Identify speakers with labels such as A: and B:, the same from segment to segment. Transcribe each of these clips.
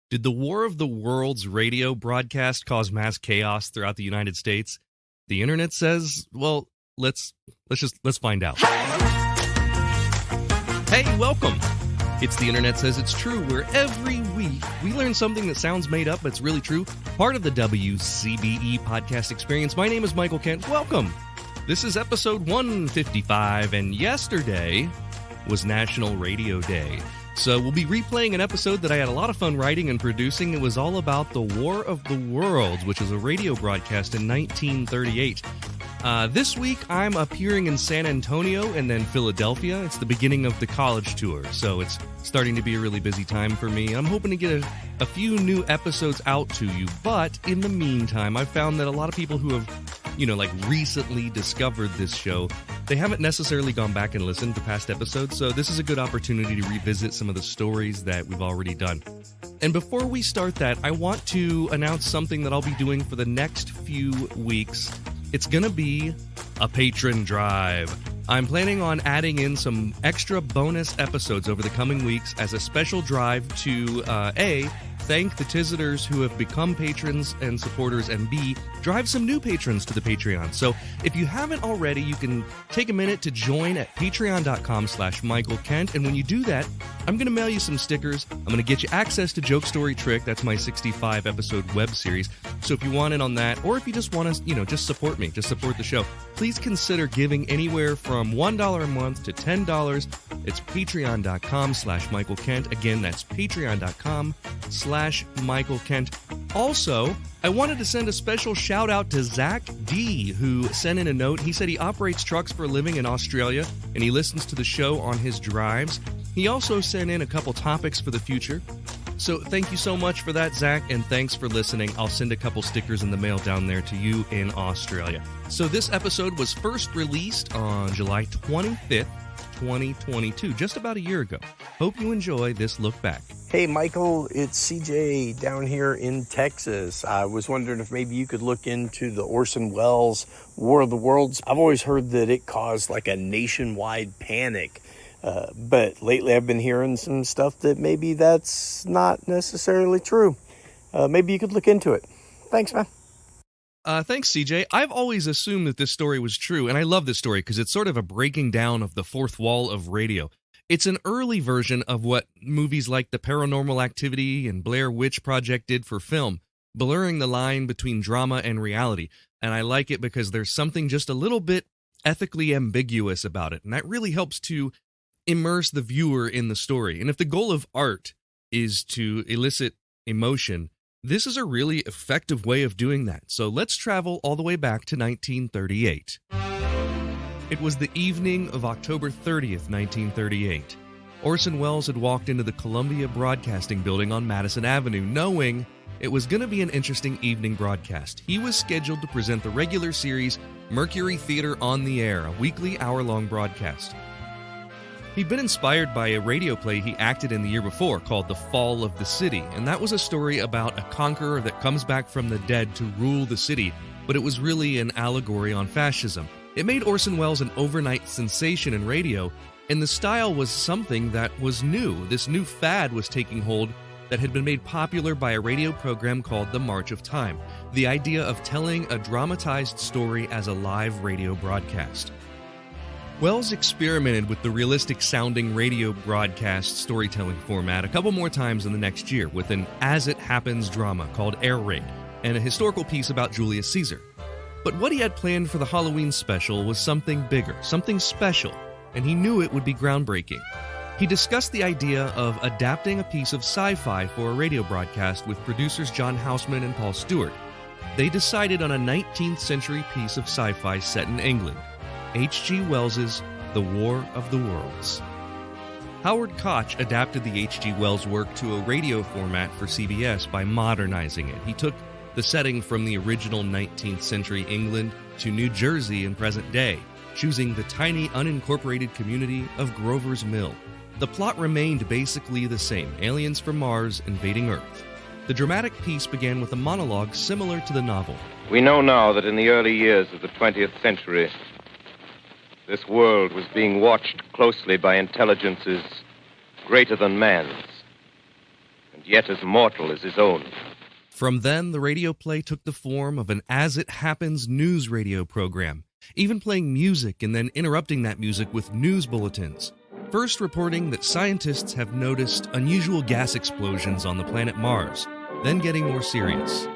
A: Did the War of the Worlds radio broadcast cause mass chaos throughout the United States? The internet says, well, let's find out. Hey, welcome. It's The Internet Says It's True, where every week we learn something that sounds made up but it's really true. Part of the WCBE podcast experience. My name is Michael Kent. Welcome. This is episode 155, and yesterday was National Radio Day. So we'll be replaying an episode that I had a lot of fun writing and producing. It was all about the War of the Worlds, which was a radio broadcast in 1938. This week, I'm appearing in San Antonio and then Philadelphia. It's the beginning of the college tour, so it's starting to be a really busy time for me. I'm hoping to get a few new episodes out to you, but in the meantime, I've found that a lot of people who have, recently discovered this show, they haven't necessarily gone back and listened to past episodes, so this is a good opportunity to revisit some of the stories that we've already done. And before we start that, I want to announce something that I'll be doing for the next few weeks. It's going to be a patron drive. I'm planning on adding in some extra bonus episodes over the coming weeks as a special drive to, A, thank the Tiziters who have become patrons and supporters, and B, drive some new patrons to the Patreon. So if you haven't already, you can take a minute to join at patreon.com/Michael Kent. And when you do that, I'm going to mail you some stickers. I'm going to get you access to Joke Story Trick. That's my 65-episode web series. So if you want in on that, or if you just want to, just support me, just support the show, please consider giving anywhere from $1 a month to $10. It's patreon.com/Michael Kent. Again, that's patreon.com/Michael Kent. Also, I wanted to send a special shout out to Zach D, who sent in a note. He said he operates trucks for a living in Australia, and he listens to the show on his drives. He also sent in a couple topics for the future. So thank you so much for that, Zach, and thanks for listening. I'll send a couple stickers in the mail down there to you in Australia. So this episode was first released on July 25th, 2022, just about a year ago. Hope you enjoy this look back.
B: Hey, Michael, it's CJ down here in Texas. I was wondering if maybe you could look into the Orson Welles War of the Worlds. I've always heard that it caused like a nationwide panic. But lately I've been hearing some stuff that maybe that's not necessarily true. Maybe you could look into it. Thanks, man.
A: Thanks, CJ. I've always assumed that this story was true, and I love this story because it's sort of a breaking down of the fourth wall of radio. It's an early version of what movies like The Paranormal Activity and Blair Witch Project did for film, blurring the line between drama and reality. And I like it because there's something just a little bit ethically ambiguous about it, and that really helps to immerse the viewer in the story. And if the goal of art is to elicit emotion, this is a really effective way of doing that. So let's travel all the way back to 1938. It was the evening of October 30th, 1938. Orson Welles had walked into the Columbia Broadcasting Building on Madison Avenue, knowing it was going to be an interesting evening broadcast. He was scheduled to present the regular series Mercury Theater on the Air, a weekly hour-long broadcast. He'd been inspired by a radio play he acted in the year before called The Fall of the City, and that was a story about a conqueror that comes back from the dead to rule the city, but it was really an allegory on fascism. It made Orson Welles an overnight sensation in radio, and the style was something that was new. This new fad was taking hold that had been made popular by a radio program called The March of Time, the idea of telling a dramatized story as a live radio broadcast. Welles experimented with the realistic-sounding radio broadcast storytelling format a couple more times in the next year with an As It Happens drama called Air Raid and a historical piece about Julius Caesar. But what he had planned for the Halloween special was something bigger, something special, and he knew it would be groundbreaking. He discussed the idea of adapting a piece of sci-fi for a radio broadcast with producers John Houseman and Paul Stewart. They decided on a 19th century piece of sci-fi set in England, H.G. Wells's The War of the Worlds. Howard Koch adapted the H.G. Wells work to a radio format for CBS by modernizing it. He took the setting from the original 19th century England to New Jersey in present day, choosing the tiny unincorporated community of Grover's Mill. The plot remained basically the same, aliens from Mars invading Earth. The dramatic piece began with a monologue similar to the novel.
C: We know now that in the early years of the 20th century, this world was being watched closely by intelligences greater than man's. And yet as mortal as his own.
A: From then, the radio play took the form of an as-it-happens news radio program, even playing music and then interrupting that music with news bulletins. First reporting that scientists have noticed unusual gas explosions on the planet Mars, then getting more serious.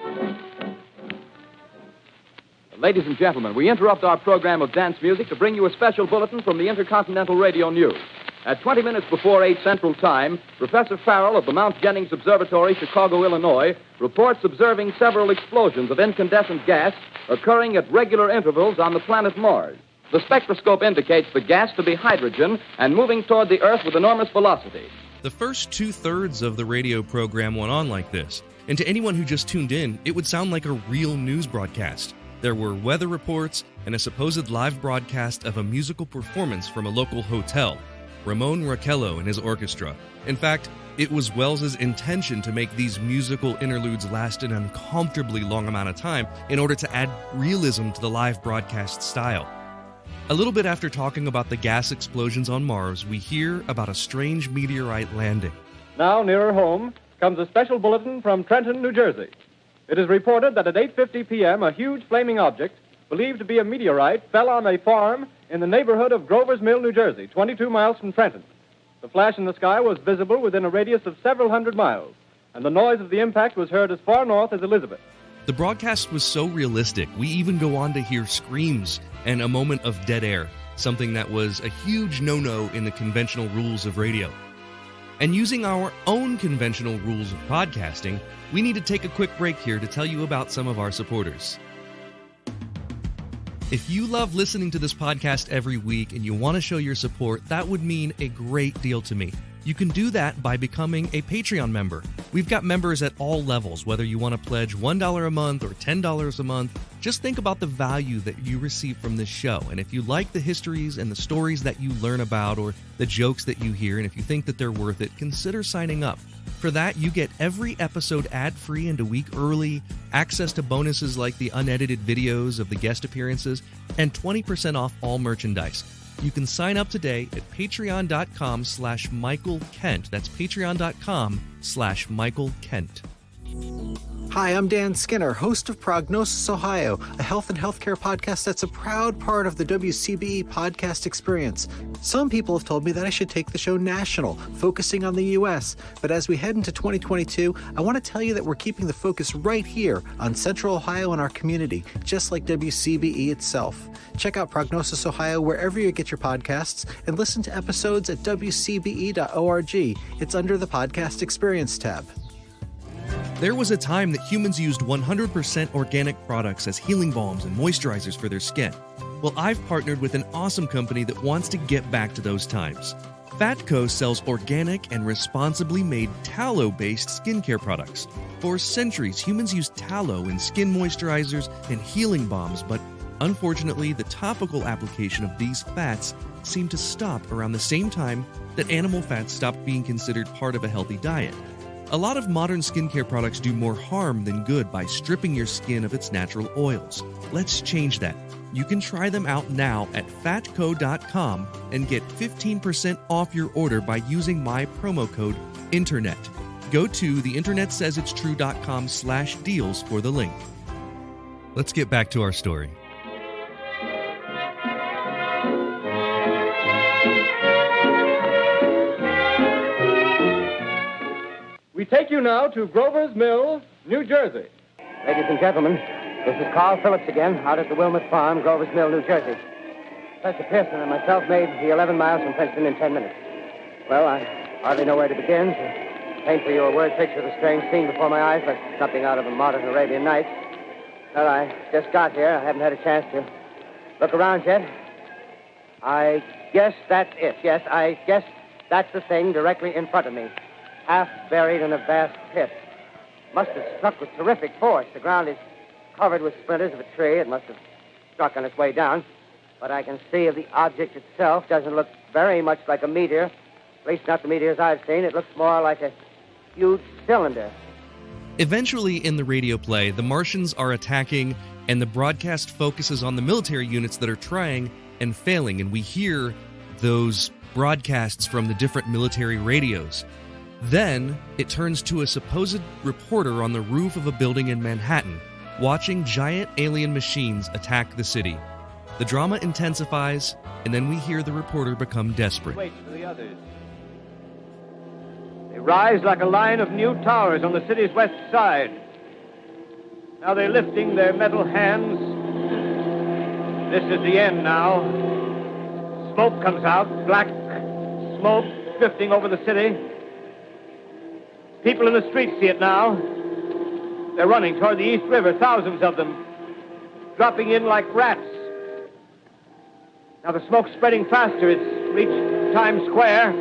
D: Ladies and gentlemen, we interrupt our program of dance music to bring you a special bulletin from the Intercontinental Radio News. At 20 minutes before 8 Central Time, Professor Farrell of the Mount Jennings Observatory, Chicago, Illinois, reports observing several explosions of incandescent gas occurring at regular intervals on the planet Mars. The spectroscope indicates the gas to be hydrogen and moving toward the Earth with enormous velocity.
A: The first two-thirds of the radio program went on like this, and to anyone who just tuned in, it would sound like a real news broadcast. There were weather reports and a supposed live broadcast of a musical performance from a local hotel, Ramon Raquello and his orchestra. In fact, it was Welles' intention to make these musical interludes last an uncomfortably long amount of time in order to add realism to the live broadcast style. A little bit after talking about the gas explosions on Mars, we hear about a strange meteorite landing.
D: Now, nearer home, comes a special bulletin from Trenton, New Jersey. It is reported that at 8:50 p.m., a huge flaming object, believed to be a meteorite, fell on a farm in the neighborhood of Grover's Mill, New Jersey, 22 miles from Trenton. The flash in the sky was visible within a radius of several hundred miles, and the noise of the impact was heard as far north as Elizabeth.
A: The broadcast was so realistic, we even go on to hear screams and a moment of dead air, something that was a huge no-no in the conventional rules of radio. And using our own conventional rules of podcasting, we need to take a quick break here to tell you about some of our supporters. If you love listening to this podcast every week and you want to show your support, that would mean a great deal to me. You can do that by becoming a Patreon member. We've got members at all levels, whether you want to pledge $1 a month or $10 a month. Just think about the value that you receive from this show. And if you like the histories and the stories that you learn about or the jokes that you hear, and if you think that they're worth it, consider signing up. For that, you get every episode ad-free and a week early, access to bonuses like the unedited videos of the guest appearances, and 20% off all merchandise. You can sign up today at patreon.com/Michael Kent. That's patreon.com/Michael Kent.
E: Hi, I'm Dan Skinner, host of Prognosis Ohio, a health and healthcare podcast that's a proud part of the WCBE podcast experience. Some people have told me that I should take the show national, focusing on the U.S., but as we head into 2022, I want to tell you that we're keeping the focus right here on Central Ohio and our community, just like WCBE itself. Check out Prognosis Ohio wherever you get your podcasts and listen to episodes at WCBE.org. It's under the Podcast Experience tab.
A: There was a time that humans used 100% organic products as healing balms and moisturizers for their skin. Well, I've partnered with an awesome company that wants to get back to those times. Fatco sells organic and responsibly made tallow-based skincare products. For centuries, humans used tallow in skin moisturizers and healing balms, but unfortunately, the topical application of these fats seemed to stop around the same time that animal fats stopped being considered part of a healthy diet. A lot of modern skincare products do more harm than good by stripping your skin of its natural oils. Let's change that. You can try them out now at fatco.com and get 15% off your order by using my promo code INTERNET. Go to theinternetsayitstrue.com/deals for the link. Let's get back to our story.
D: We take you now to Grover's Mill, New Jersey.
F: Ladies and gentlemen, this is Carl Phillips again, out at the Wilmot Farm, Grover's Mill, New Jersey. Professor Pearson and myself made the 11 miles from Princeton in 10 minutes. Well, I hardly know where to begin. To paint for you a word picture of the strange scene before my eyes, like something out of a modern Arabian Nights. Well, I just got here. I haven't had a chance to look around yet. I guess that's it. Yes, I guess that's the thing directly in front of me. Half buried in a vast pit. Must have struck with terrific force. The ground is covered with splinters of a tree. It must have struck on its way down. But I can see the object itself doesn't look very much like a meteor. At least not the meteors I've seen. It looks more like a huge cylinder.
A: Eventually, in the radio play, the Martians are attacking, and the broadcast focuses on the military units that are trying and failing, and we hear those broadcasts from the different military radios. Then, it turns to a supposed reporter on the roof of a building in Manhattan, watching giant alien machines attack the city. The drama intensifies, and then we hear the reporter become desperate.
F: Wait for the others. They rise like a line of new towers on the city's west side. Now they're lifting their metal hands. This is the end now. Smoke comes out, black smoke drifting over the city. People in the streets see it now. They're running toward the East River, thousands of them, dropping in like rats. Now the smoke's spreading faster. It's reached Times Square.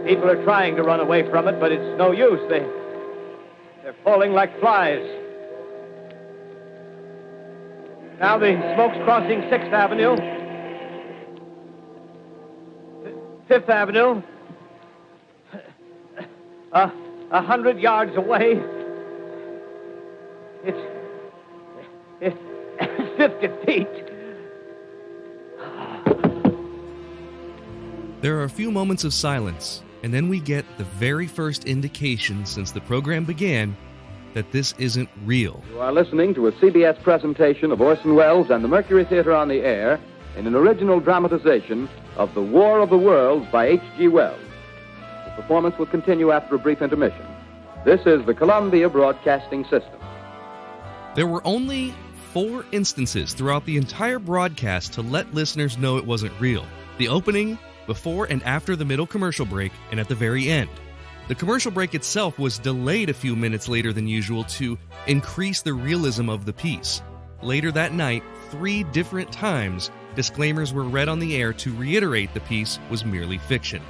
F: People are trying to run away from it, but it's no use. They're falling like flies. Now the smoke's crossing 6th Avenue, 5th Avenue, 100 yards away. It's 50 feet.
A: There are a few moments of silence, and then we get the very first indication since the program began that this isn't real.
D: You are listening to a CBS presentation of Orson Welles and the Mercury Theater on the Air in an original dramatization of The War of the Worlds by H.G. Wells. The performance will continue after a brief intermission. This is the Columbia Broadcasting System.
A: There were only 4 instances throughout the entire broadcast to let listeners know it wasn't real. The opening, before and after the middle commercial break, and at the very end. The commercial break itself was delayed a few minutes later than usual to increase the realism of the piece. Later that night, 3 different times, disclaimers were read on the air to reiterate the piece was merely fiction.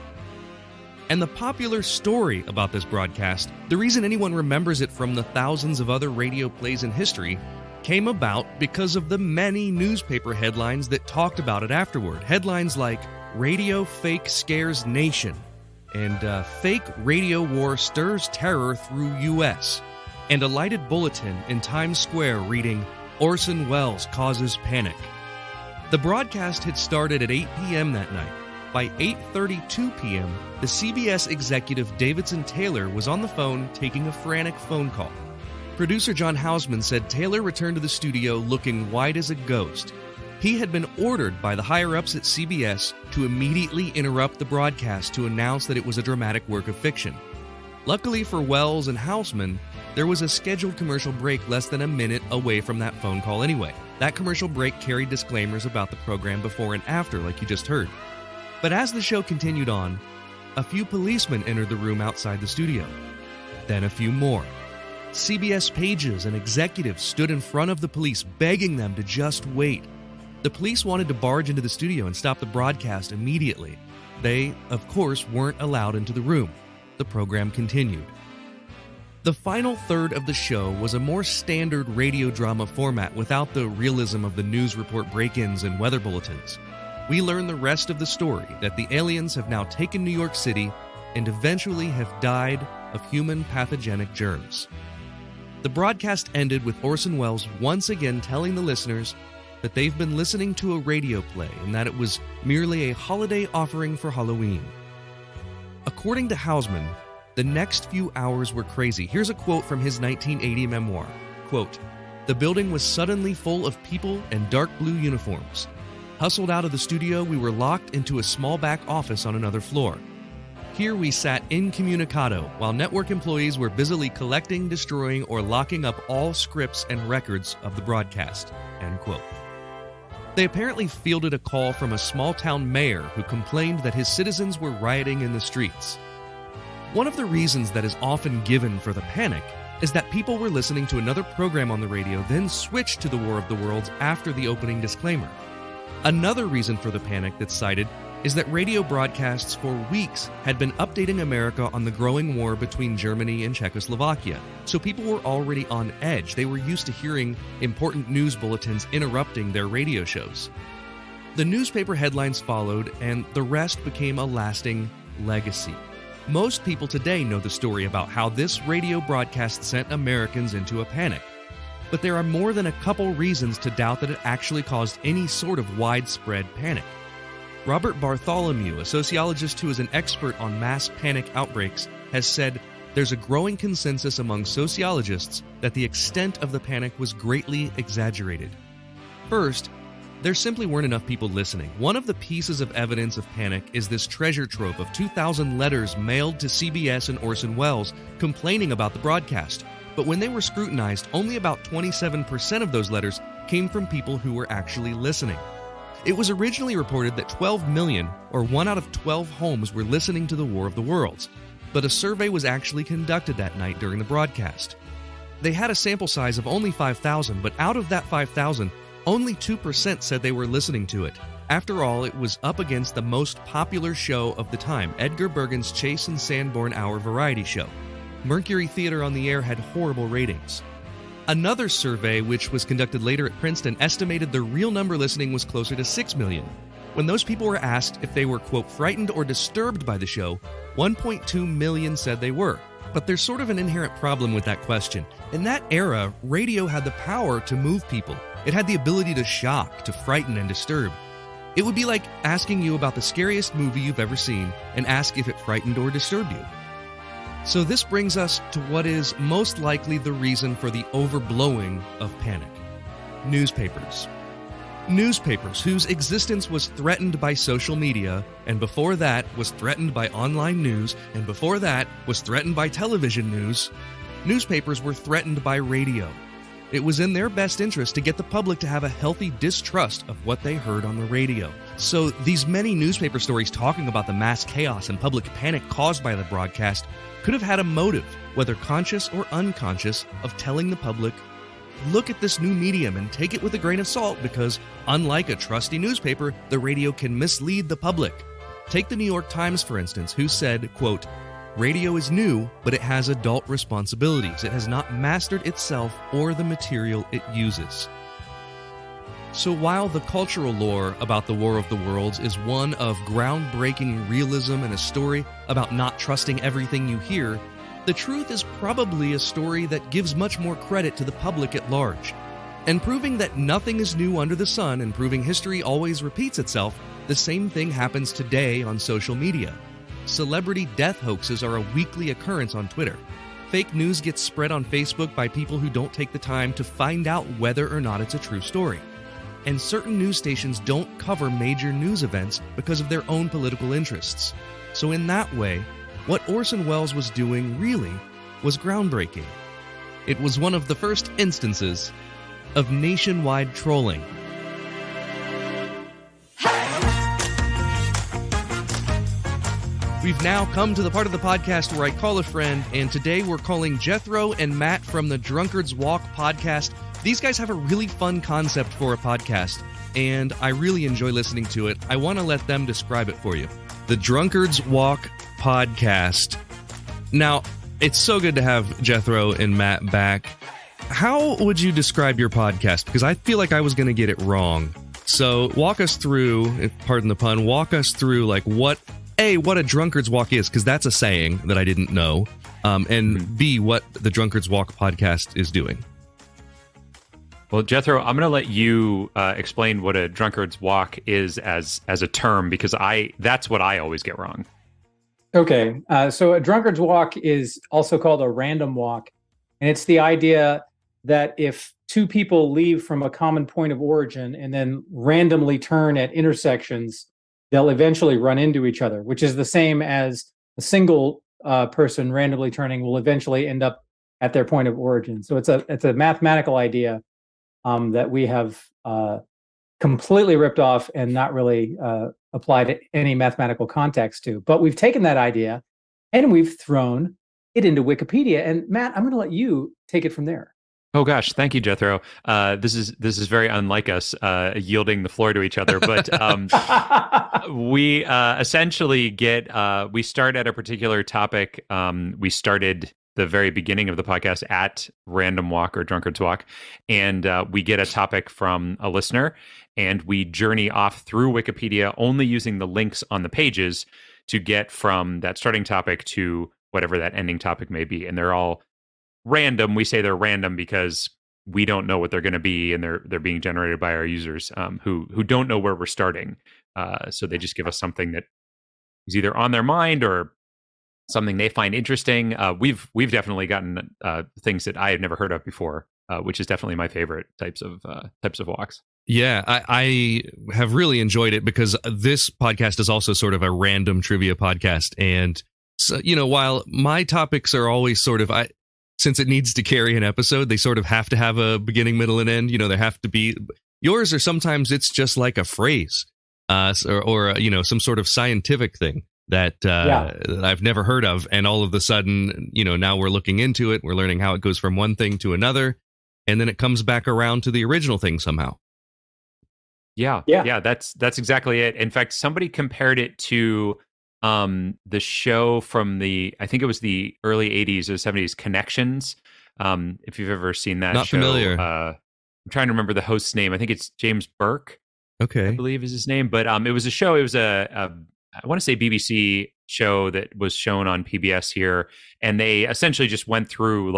A: And the popular story about this broadcast, the reason anyone remembers it from the thousands of other radio plays in history, came about because of the many newspaper headlines that talked about it afterward. Headlines like, "Radio Fake Scares Nation," and "Fake Radio War Stirs Terror Through U.S.," and a lighted bulletin in Times Square reading, "Orson Welles Causes Panic." The broadcast had started at 8 p.m. that night. By 8:32 p.m., the CBS executive Davidson Taylor was on the phone taking a frantic phone call. Producer John Houseman said Taylor returned to the studio looking white as a ghost. He had been ordered by the higher-ups at CBS to immediately interrupt the broadcast to announce that it was a dramatic work of fiction. Luckily for Wells and Houseman, there was a scheduled commercial break less than a minute away from that phone call anyway. That commercial break carried disclaimers about the program before and after, like you just heard. But as the show continued on, a few policemen entered the room outside the studio. Then a few more. CBS pages and executives stood in front of the police, begging them to just wait. The police wanted to barge into the studio and stop the broadcast immediately. They, of course, weren't allowed into the room. The program continued. The final third of the show was a more standard radio drama format without the realism of the news report break-ins and weather bulletins. We learn the rest of the story, that the aliens have now taken New York City and eventually have died of human pathogenic germs. The broadcast ended with Orson Welles once again telling the listeners that they've been listening to a radio play and that it was merely a holiday offering for Halloween. According to Houseman, the next few hours were crazy. Here's a quote from his 1980 memoir. Quote, "The building was suddenly full of people in dark blue uniforms. Hustled out of the studio, we were locked into a small back office on another floor. Here we sat incommunicado while network employees were busily collecting, destroying, or locking up all scripts and records of the broadcast." End quote. They apparently fielded a call from a small-town mayor who complained that his citizens were rioting in the streets. One of the reasons that is often given for the panic is that people were listening to another program on the radio, then switched to the War of the Worlds after the opening disclaimer. Another reason for the panic that's cited is that radio broadcasts for weeks had been updating America on the growing war between Germany and Czechoslovakia, so people were already on edge. They were used to hearing important news bulletins interrupting their radio shows. The newspaper headlines followed, and the rest became a lasting legacy. Most people today know the story about how this radio broadcast sent Americans into a panic. But there are more than a couple reasons to doubt that it actually caused any sort of widespread panic. Robert Bartholomew, a sociologist who is an expert on mass panic outbreaks, has said there's a growing consensus among sociologists that the extent of the panic was greatly exaggerated. First, there simply weren't enough people listening. One of the pieces of evidence of panic is this treasure trove of 2,000 letters mailed to CBS and Orson Welles complaining about the broadcast. But when they were scrutinized, only about 27% of those letters came from people who were actually listening. It was originally reported that 12 million, or 1 out of 12 homes, were listening to the War of the Worlds. But a survey was actually conducted that night during the broadcast. They had a sample size of only 5,000, but out of that 5,000, only 2% said they were listening to it. After all, it was up against the most popular show of the time, Edgar Bergen's Chase and Sanborn Hour variety show. Mercury Theater on the Air had horrible ratings. Another survey, which was conducted later at Princeton, estimated the real number listening was closer to 6 million. When those people were asked if they were, quote, frightened or disturbed by the show, 1.2 million said they were. But there's sort of an inherent problem with that question. In that era, radio had the power to move people. It had the ability to shock, to frighten, and disturb. It would be like asking you about the scariest movie you've ever seen and ask if it frightened or disturbed you. So this brings us to what is most likely the reason for the overblowing of panic. Newspapers. Newspapers, whose existence was threatened by social media, and before that was threatened by online news, and before that was threatened by television news. Newspapers were threatened by radio. It was in their best interest to get the public to have a healthy distrust of what they heard on the radio. So these many newspaper stories talking about the mass chaos and public panic caused by the broadcast could have had a motive, whether conscious or unconscious, of telling the public, look at this new medium and take it with a grain of salt because, unlike a trusty newspaper, the radio can mislead the public. Take the New York Times, for instance, who said, quote, radio is new, but it has adult responsibilities. It has not mastered itself or the material it uses. So while the cultural lore about the War of the Worlds is one of groundbreaking realism and a story about not trusting everything you hear, the truth is probably a story that gives much more credit to the public at large. And proving that nothing is new under the sun and proving history always repeats itself, the same thing happens today on social media. Celebrity death hoaxes are a weekly occurrence on Twitter. Fake news gets spread on Facebook by people who don't take the time to find out whether or not it's a true story. And certain news stations don't cover major news events because of their own political interests. So in that way, what Orson Welles was doing really was groundbreaking. It was one of the first instances of nationwide trolling. We've now come to the part of the podcast where I call a friend, and today we're calling Jethro and Matt from the Drunkard's Walk podcast. These guys have a really fun concept for a podcast, and I really enjoy listening to it. I want to let them describe it for you. The Drunkard's Walk podcast. Now, it's so good to have Jethro and Matt back. How would you describe your podcast? Because I feel like I was going to get it wrong. So walk us through, if pardon the pun, walk us through like what a Drunkard's Walk is, because that's a saying that I didn't know, and B, what the Drunkard's Walk podcast is doing.
G: Well, Jethro, I'm going to let you explain what a Drunkard's Walk is as a term, because that's what I always get wrong.
H: Okay, so a Drunkard's Walk is also called a random walk, and it's the idea that if two people leave from a common point of origin and then randomly turn at intersections, they'll eventually run into each other, which is the same as a single person randomly turning will eventually end up at their point of origin. So it's a mathematical idea that we have completely ripped off and not really applied any mathematical context to. But we've taken that idea and we've thrown it into Wikipedia. And Matt, I'm going to let you take it from there.
G: Oh gosh, thank you, Jethro. This is very unlike us, yielding the floor to each other. But we essentially we start at a particular topic. We started the very beginning of the podcast at Random Walk or Drunkard's Walk, and we get a topic from a listener, and we journey off through Wikipedia, only using the links on the pages to get from that starting topic to whatever that ending topic may be, and they're all random. We say they're random because we don't know what they're going to be, and they're being generated by our users who don't know where we're starting. So they just give us something that is either on their mind or something they find interesting. We've definitely gotten things that I had never heard of before, which is definitely my favorite types of walks.
A: Yeah, I have really enjoyed it because this podcast is also sort of a random trivia podcast. And, so, while my topics are always sort of, since it needs to carry an episode, they sort of have to have a beginning, middle, and end. They have to be. Yours are sometimes it's just like a phrase or some sort of scientific thing that I've never heard of. And all of a sudden, now we're looking into it. We're learning how it goes from one thing to another. And then it comes back around to the original thing somehow.
G: Yeah, that's exactly it. In fact, somebody compared it to the show from I think it was the early 80s or 70s, Connections. If you've ever seen that
A: Not
G: show.
A: familiar.
G: I'm trying to remember the host's name. I think it's James Burke.
A: Okay.
G: I believe is his name. But it was a show. It was I want to say BBC show that was shown on PBS here. And they essentially just went through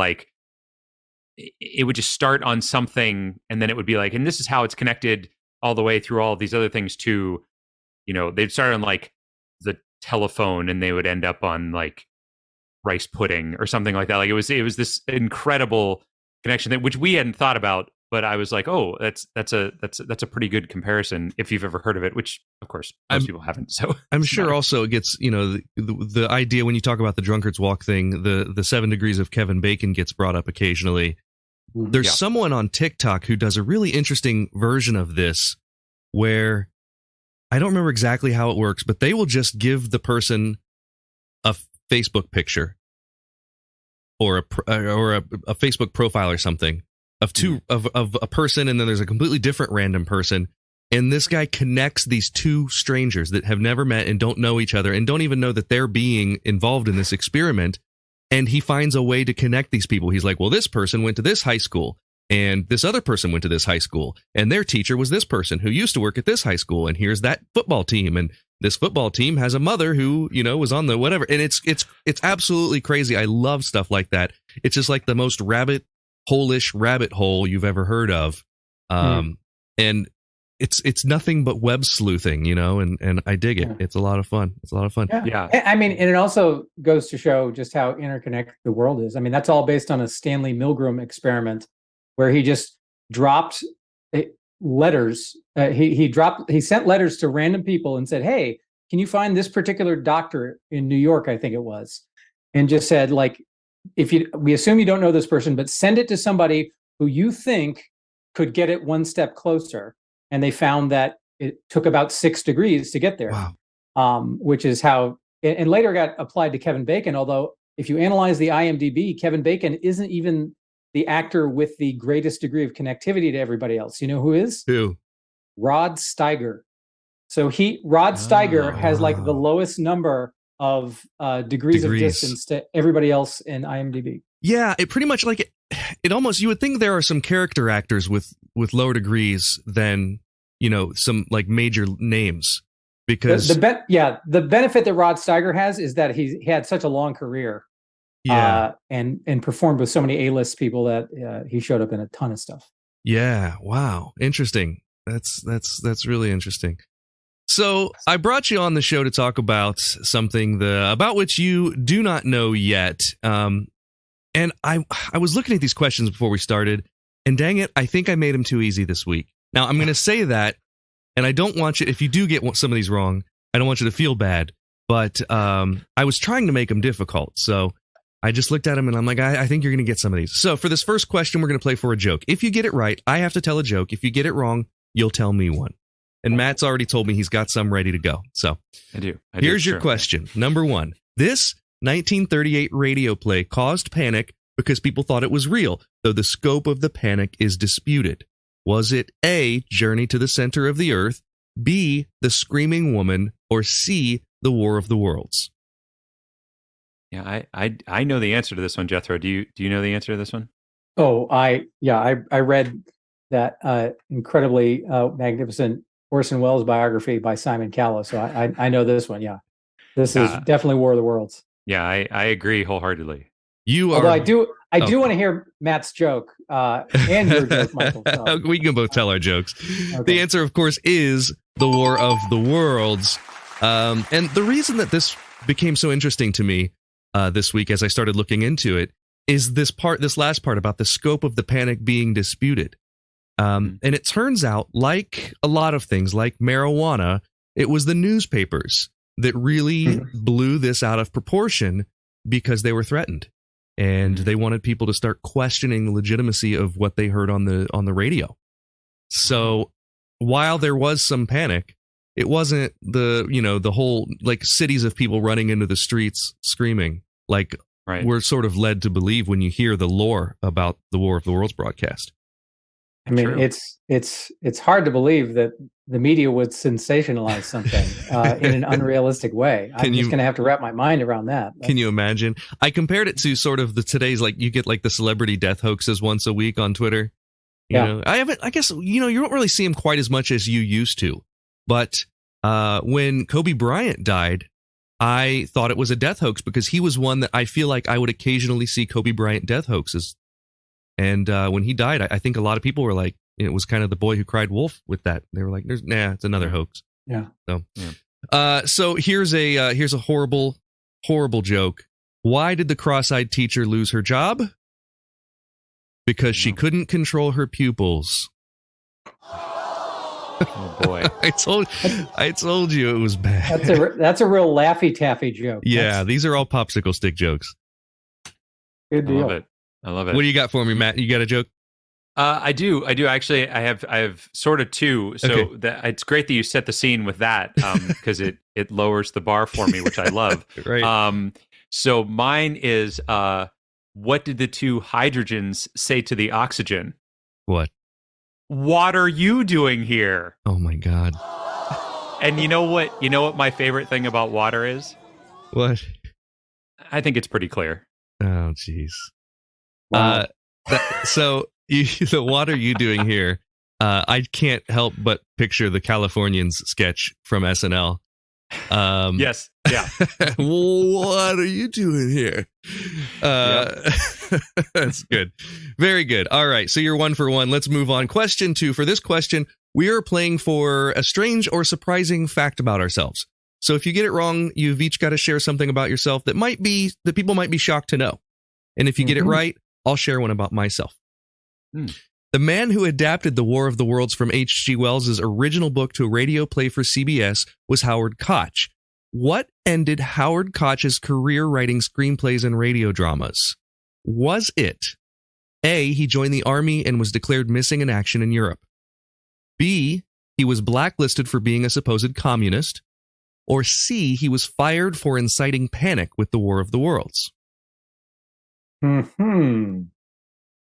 G: it would just start on something and then it would be and this is how it's connected all the way through all of these other things to, they'd start on the telephone and they would end up on rice pudding or something like that. It was this incredible connection which we hadn't thought about, but I was oh, that's a pretty good comparison if you've ever heard of it, which of course most people haven't. So
A: I'm sure also it gets, the idea when you talk about the Drunkard's Walk thing, the 7 degrees of Kevin Bacon gets brought up occasionally. There's someone on TikTok who does a really interesting version of this where I don't remember exactly how it works, but they will just give the person a Facebook picture or a Facebook profile or something of a person, and then there's a completely different random person. And this guy connects these two strangers that have never met and don't know each other and don't even know that they're being involved in this experiment. And he finds a way to connect these people. He's like, well, this person went to this high school and this other person went to this high school and their teacher was this person who used to work at this high school. And here's that football team. And this football team has a mother who, was on the whatever. And it's absolutely crazy. I love stuff like that. It's just like the most rabbit hole you've ever heard of. And it's nothing but web sleuthing, and I dig it. It's a lot of fun.
H: Yeah. I mean, and it also goes to show just how interconnected the world is. I mean, that's all based on a Stanley Milgram experiment where he just dropped letters. He sent letters to random people and said, hey, can you find this particular doctor in New York? I think it was. And just said, we assume you don't know this person, but send it to somebody who you think could get it one step closer. And they found that it took about 6 degrees to get there. Wow. Which is how, and later got applied to Kevin Bacon. Although if you analyze the IMDb, Kevin Bacon isn't even the actor with the greatest degree of connectivity to everybody else. You know who is?
A: Who?
H: Rod Steiger. So Rod Steiger has the lowest number of degrees of distance to everybody else in IMDb.
A: Yeah, it pretty much it almost, you would think there are some character actors with lower degrees than, some major names, because
H: the benefit that Rod Steiger has is that he had such a long career, and performed with so many A-list people that he showed up in a ton of stuff.
A: Yeah. Wow. Interesting. That's really interesting. So I brought you on the show to talk about something about which you do not know yet. And I was looking at these questions before we started, and dang it, I think I made them too easy this week. Now, I'm going to say that, and I don't want you, if you do get some of these wrong, I don't want you to feel bad, but I was trying to make them difficult, so I just looked at them, and I'm like, I think you're going to get some of these. So for this first question, we're going to play for a joke. If you get it right, I have to tell a joke. If you get it wrong, you'll tell me one. And Matt's already told me he's got some ready to go. So
G: I do.
A: Here's your question. Number 1. This 1938 radio play caused panic because people thought it was real, though the scope of the panic is disputed. Was it A, Journey to the Center of the Earth, B, The Screaming Woman, or C, The War of the Worlds?
G: Yeah, I know the answer to this one, Jethro. Do you know the answer to this one?
H: Oh, I read that incredibly magnificent Orson Welles biography by Simon Cowell, so I know this one. Yeah, this is definitely War of the Worlds.
G: Yeah, I agree wholeheartedly.
H: Although I do want to hear Matt's joke and your joke, Michael. So.
A: We can both tell our jokes. Okay. The answer, of course, is The War of the Worlds. And the reason that this became so interesting to me this week as I started looking into it, is this last part about the scope of the panic being disputed. And it turns out, like a lot of things, like marijuana, it was the newspapers that really blew this out of proportion because they were threatened. And they wanted people to start questioning the legitimacy of what they heard on the radio. So while there was some panic, it wasn't the whole like cities of people running into the streets screaming like we're sort of led to believe when you hear the lore about the War of the Worlds broadcast.
H: I mean, it's hard to believe that the media would sensationalize something in an unrealistic way. I'm just going to have to wrap my mind around that.
A: Can you imagine? I compared it to sort of today's, like, you get like the celebrity death hoaxes once a week on Twitter. You know, I guess, you don't really see them quite as much as you used to. But when Kobe Bryant died, I thought it was a death hoax because he was one that I feel like I would occasionally see Kobe Bryant death hoaxes. And when he died, I think a lot of people were like, it was kind of the boy who cried wolf with that. They were like, it's another hoax.
H: Yeah.
A: So here's a horrible, horrible joke. Why did the cross-eyed teacher lose her job? Because she couldn't control her pupils.
G: Oh boy!
A: I told you it was bad.
H: That's a real Laffy Taffy joke.
A: Yeah, these are all popsicle stick jokes.
H: Good deal.
G: I love it.
A: What do you got for me, Matt? You got a joke?
G: I do actually. I have sort of two. So it's great that you set the scene with that because it lowers the bar for me, which I love.
A: Right.
G: So mine is what did the two hydrogens say to the oxygen?
A: What?
G: What are you doing here?
A: Oh my God.
G: And you know what my favorite thing about water is?
A: What?
G: I think it's pretty clear.
A: Oh, jeez.
H: Wow.
A: So what are you doing here? I can't help but picture the Californians sketch from SNL.
G: Yes. Yeah.
A: What are you doing here? That's good. Very good. All right. So you're 1 for 1. Let's move on. Question 2. For this question, we are playing for a strange or surprising fact about ourselves. So if you get it wrong, you've each got to share something about yourself that people might be shocked to know. And if you get it right, I'll share one about myself. The man who adapted The War of the Worlds from H.G. Wells' original book to a radio play for CBS was Howard Koch. What ended Howard Koch's career writing screenplays and radio dramas? Was it A, he joined the army and was declared missing in action in Europe? B, he was blacklisted for being a supposed communist? Or C, he was fired for inciting panic with the War of the Worlds?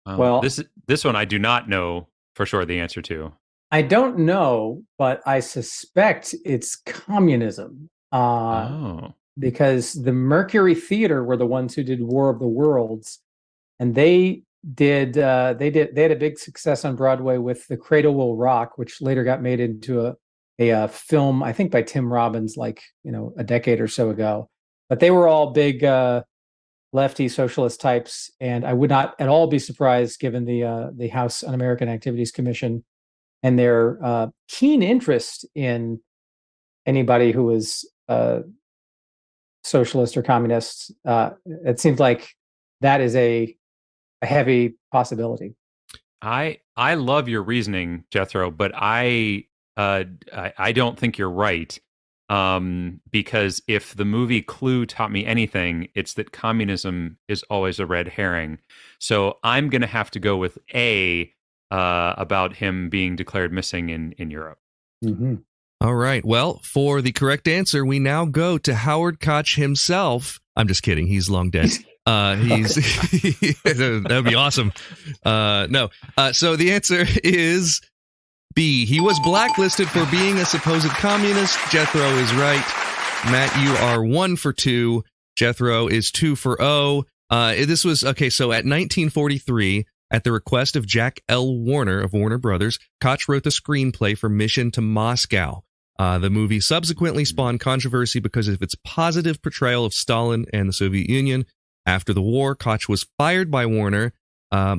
H: Well,
G: this one I do not know for sure the answer to.
H: I don't know, but I suspect it's communism. Because the Mercury Theater were the ones who did War of the Worlds, and they had a big success on Broadway with The Cradle Will Rock, which later got made into a film, I think by Tim Robbins, like a decade or so ago. But they were all big lefty socialist types, and I would not at all be surprised, given the House Un-American Activities Commission and their keen interest in anybody who was socialist or communist. It seems like that is a heavy possibility.
G: I love your reasoning, Jethro, but I don't think you're right. Because if the movie Clue taught me anything, it's that communism is always a red herring. So I'm going to have to go with A, about him being declared missing in Europe.
A: All right. Well, for the correct answer, we now go to Howard Koch himself. I'm just kidding. He's long dead. That'd be awesome. No. So the answer is B. He was blacklisted for being a supposed communist. Jethro is right. Matt, you are 1 for 2. Jethro is 2 for 0. This was okay. So at 1943, at the request of Jack L. Warner of Warner Brothers, Koch wrote the screenplay for Mission to Moscow. The movie subsequently spawned controversy because of its positive portrayal of Stalin and the Soviet Union. After the war, Koch was fired by Warner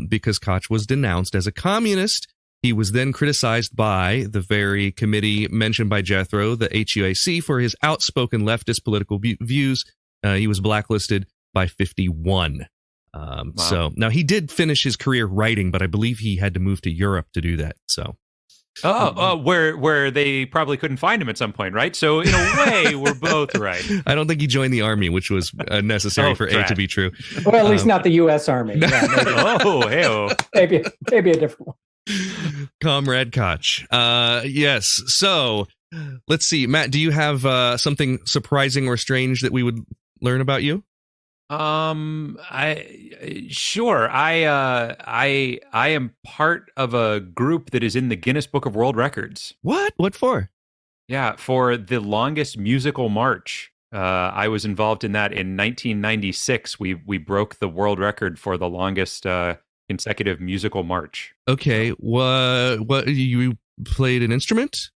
A: because Koch was denounced as a communist. He was then criticized by the very committee mentioned by Jethro, the HUAC, for his outspoken leftist political views. He was blacklisted. by 51. So now he did finish his career writing, but I believe he had to move to Europe to do that. So.
G: Where they probably couldn't find him at some point, right? So in a way, we're both right.
A: I don't think he joined the army, which was necessary for A to be true.
H: Well, at least not the U.S. Army.
G: Yeah,
H: maybe a different one.
A: Comrade Koch. Yes. So let's see, Matt. Do you have something surprising or strange that we would learn about you?
G: I am part of a group that is in the Guinness Book of World Records.
A: What for?
G: Yeah, for the longest musical march. I was involved in that in 1996. We broke the world record for the longest consecutive musical march.
A: Okay, what you played an instrument?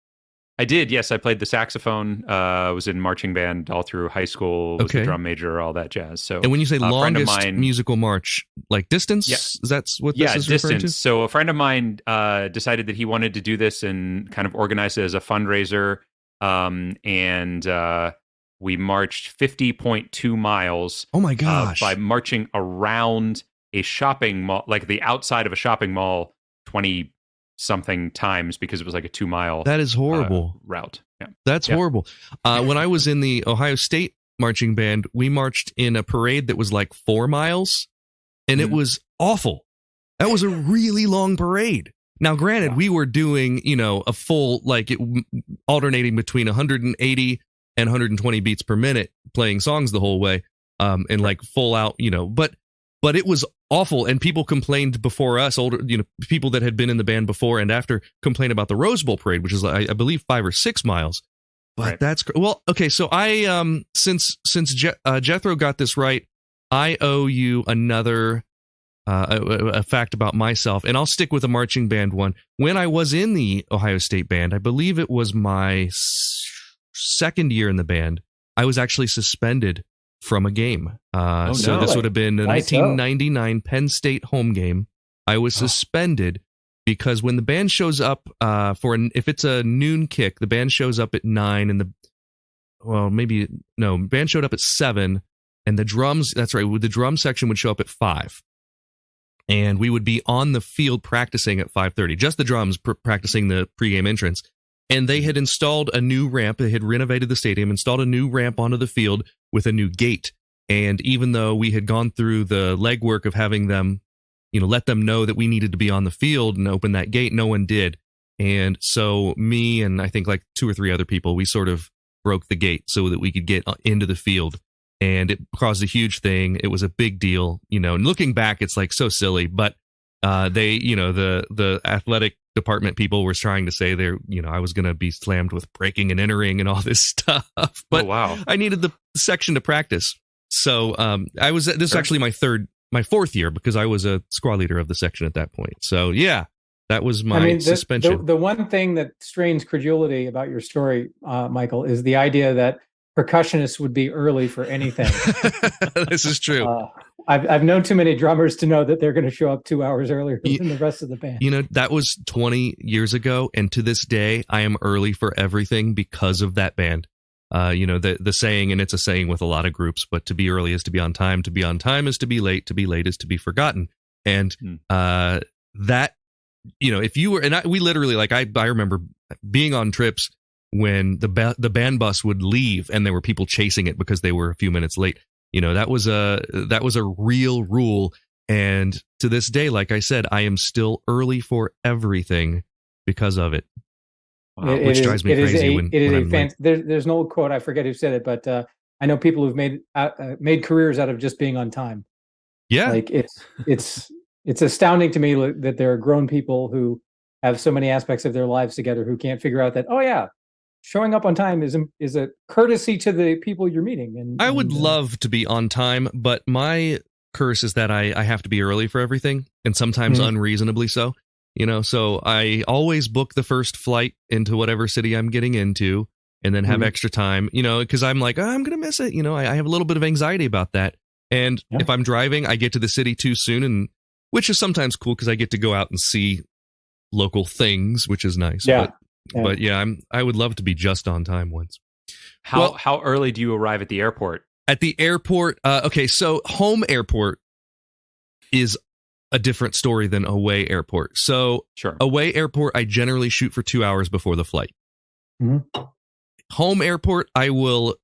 G: I did, yes. I played the saxophone. Was in marching band all through high school. Was a drum major, all that jazz. So,
A: and when you say longest musical march, like distance, is that what this is referring to?
G: So a friend of mine decided that he wanted to do this and kind of organize it as a fundraiser. And we marched 50.2 miles.
A: Oh my gosh!
G: By marching around a shopping mall, like the outside of a shopping mall, 20 something times, because it was like a 2 mile.
A: That is horrible
G: route. Yeah,
A: that's horrible. When I was in the Ohio State marching band, we marched in a parade that was like 4 miles, and it was awful. That was a really long parade. Now, granted, we were doing, a full, alternating between 180 and 120 beats per minute, playing songs the whole way, and like full out, but it was awful. And people complained before us, people that had been in the band before and after, complained about the Rose Bowl parade, which is, I believe, 5 or 6 miles. But that's well, okay. So I, since Jethro got this right, I owe you another a fact about myself, and I'll stick with a marching band one. When I was in the Ohio State band, I believe it was my second year in the band, I was actually suspended from a game. So this would have been the 1999 Penn State home game. I was suspended because when the band shows up if it's a noon kick, the band shows up at 9, and band showed up at 7, and the drums, that's right, the drum section would show up at 5. And we would be on the field practicing at 5:30, just the drums practicing the pregame entrance. And they had installed a new ramp. They had renovated the stadium, installed a new ramp onto the field with a new gate. And even though we had gone through the legwork of having them, let them know that we needed to be on the field and open that gate, no one did. And so me and I think like 2 or 3 other people, we sort of broke the gate so that we could get into the field. And it caused a huge thing. It was a big deal, and looking back, it's like so silly, but they, the athletic department people were trying to say I was going to be slammed with breaking and entering and all this stuff, but I needed the section to practice. So this is actually my 4th year, because I was a squad leader of the section at that point. So yeah, that was my suspension.
H: The one thing that strains credulity about your story, Michael, is the idea that percussionists would be early for anything.
A: This is true.
H: I've known too many drummers to know that they're going to show up 2 hours earlier than the rest of the band.
A: That was 20 years ago, and to this day, I am early for everything because of that band. The saying, and it's a saying with a lot of groups, but to be early is to be on time is to be late is to be forgotten. And that, if you were, and we literally, like, I remember being on trips when the band bus would leave and there were people chasing it because they were a few minutes late. That was a real rule. And to this day, like I said, I am still early for everything because of it. Which drives me crazy.
H: There's an old quote, I forget who said it, but I know people who've made careers out of just being on time.
A: Yeah,
H: like it's astounding to me that there are grown people who have so many aspects of their lives together who can't figure out that, showing up on time is a courtesy to the people you're meeting. And
A: I would love to be on time, but my curse is that I have to be early for everything, and sometimes unreasonably so. So I always book the first flight into whatever city I'm getting into, and then have extra time, because I'm like, I'm going to miss it. I have a little bit of anxiety about that. And if I'm driving, I get to the city too soon, and which is sometimes cool because I get to go out and see local things, which is nice. But yeah, I would love to be just on time once.
G: How early do you arrive at the airport?
A: At the airport, okay, so home airport is a different story than away airport. So
G: Sure.
A: away airport, I generally shoot for 2 hours before the flight.
H: Mm-hmm.
A: Home airport, I will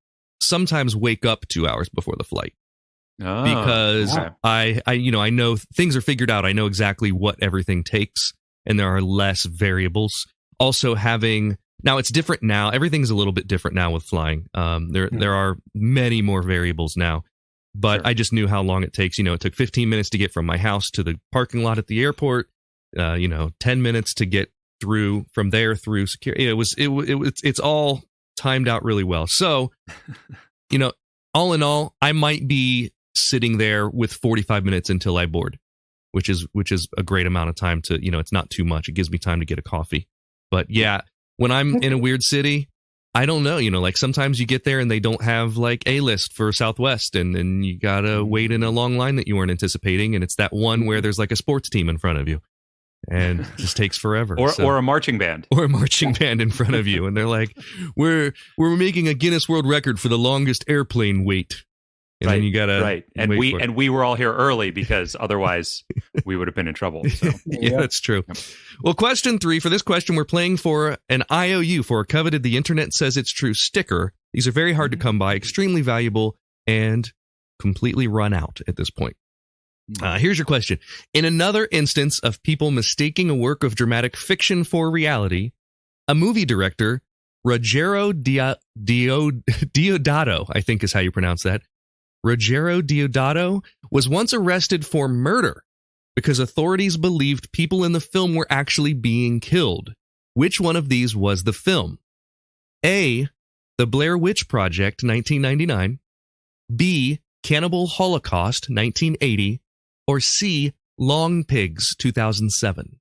A: sometimes wake up 2 hours before the flight.
G: Oh,
A: Because
G: okay.
A: I know things are figured out. I know exactly what everything takes, and there are less variables. Also now it's different now. Everything's a little bit different now with flying. There are many more variables now, but
G: Sure.
A: I just knew how long it takes. It took 15 minutes to get from my house to the parking lot at the airport. 10 minutes to get through from there through security. It's all timed out really well. So, all in all, I might be sitting there with 45 minutes until I board, which is a great amount of time to, it's not too much. It gives me time to get a coffee. But yeah, when I'm in a weird city, I don't know, like sometimes you get there and they don't have like A-list for Southwest, and then you gotta wait in a long line that you weren't anticipating, and it's that one where there's like a sports team in front of you. And it just takes forever.
G: Or a marching band.
A: Or a marching band in front of you. And they're like, we're making a Guinness World Record for the longest airplane wait. And then you gotta
G: right. And we were all here early because otherwise we would have been in trouble. So.
A: Yeah, that's true. Well, question 3. For this question, we're playing for an IOU, for a coveted The Internet Says It's True sticker. These are very hard to come by, extremely valuable, and completely run out at this point. Here's your question. In another instance of people mistaking a work of dramatic fiction for reality, a movie director, Ruggero Deodato, I think is how you pronounce that, Ruggero Deodato, was once arrested for murder because authorities believed people in the film were actually being killed. Which one of these was the film? A, The Blair Witch Project, 1999. B, Cannibal Holocaust, 1980. Or C, Long Pigs, 2007.